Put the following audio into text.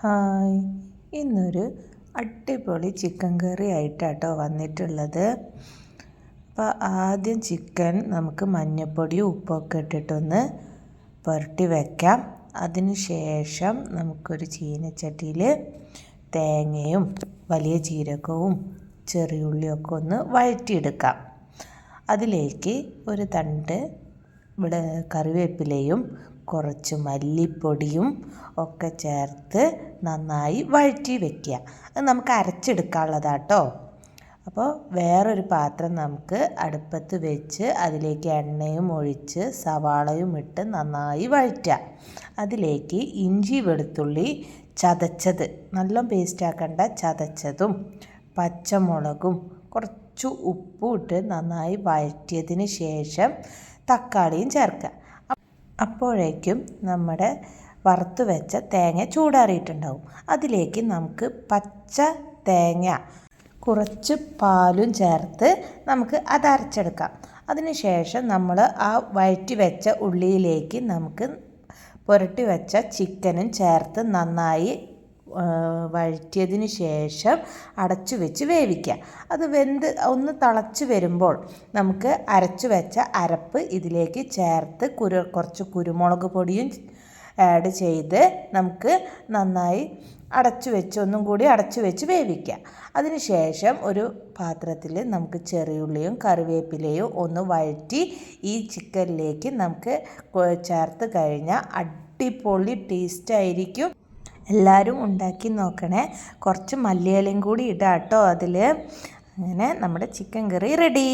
Hi, ഇന്നൊരു അടിപൊളി chicken കറി ആയിട്ടാട്ടോ വന്നിട്ടുള്ളത്. അപ്പോൾ ആദ്യം ചിക്കൻ നമുക്ക് മഞ്ഞൾപ്പൊടിയും ഉപ്പൊക്കെ ഇട്ടിട്ടൊന്ന് പുരട്ടി വയ്ക്കാം. അതിന് ശേഷം നമുക്കൊരു ചീനച്ചട്ടിയിൽ തേങ്ങയും വലിയ ജീരകവും ചെറിയുള്ളിയൊക്കെ ഒന്ന് വഴറ്റിയെടുക്കാം. അതിലേക്ക് ഒരു തണ്ട് കറിവേപ്പിലയും കുറച്ച് മല്ലിപ്പൊടിയും ഒക്കെ ചേർത്ത് നന്നായി വഴറ്റി വയ്ക്കുക. അത് നമുക്ക് അരച്ചെടുക്കാനുള്ളതാട്ടോ. അപ്പോൾ വേറൊരു പാത്രം നമുക്ക് അടുപ്പത്ത് വെച്ച് അതിലേക്ക് എണ്ണയും ഒഴിച്ച് സവാളയും ഇട്ട് നന്നായി വഴറ്റുക. അതിലേക്ക് ഇഞ്ചി വെളുത്തുള്ളി ചതച്ചത്, നല്ല പേസ്റ്റ് ആക്കേണ്ട, ചതച്ചതും പച്ചമുളകും കുറച്ച് ഉപ്പും ഇട്ട് നന്നായി വഴറ്റിയതിന് ശേഷം തക്കാളിയും ചേർക്കുക. അപ്പോഴേക്കും നമ്മുടെ വറുത്ത് വെച്ച തേങ്ങ ചൂടാറിയിട്ടുണ്ടാവും. അതിലേക്ക് നമുക്ക് പച്ച തേങ്ങ കുറച്ച് പാലും ചേർത്ത് നമുക്ക് അത് അരച്ചെടുക്കാം. അതിന് ശേഷം നമ്മൾ ആ വഴറ്റി വെച്ച ഉള്ളിയിലേക്ക് നമുക്ക് പുരട്ടി വെച്ച ചിക്കനും ചേർത്ത് നന്നായി വഴറ്റിയതിന് ശേഷം അടച്ചു വെച്ച് വേവിക്കുക. അത് വെന്ത് ഒന്ന് തിളച്ച് വരുമ്പോൾ നമുക്ക് അരച്ചു വെച്ച അരപ്പ് ഇതിലേക്ക് ചേർത്ത് കുറച്ച് കുരുമുളക് പൊടിയും ആഡ് ചെയ്ത് നമുക്ക് നന്നായി ഒന്നും കൂടി അടച്ചു വെച്ച് വേവിക്കുക. അതിന് ശേഷം ഒരു പാത്രത്തിൽ നമുക്ക് ചെറിയുള്ളിയും കറിവേപ്പിലയും ഒന്ന് വഴറ്റി ഈ ചിക്കനിലേക്ക് നമുക്ക് ചേർത്ത് കഴിഞ്ഞാൽ അടിപൊളി ടേസ്റ്റായിരിക്കും. എല്ലാവരും ഉണ്ടാക്കി നോക്കണേ. കുറച്ച് മല്ലിയിലയും കൂടി ഇടാം കേട്ടോ അതിൽ. അങ്ങനെ നമ്മുടെ ചിക്കൻ കറി റെഡി.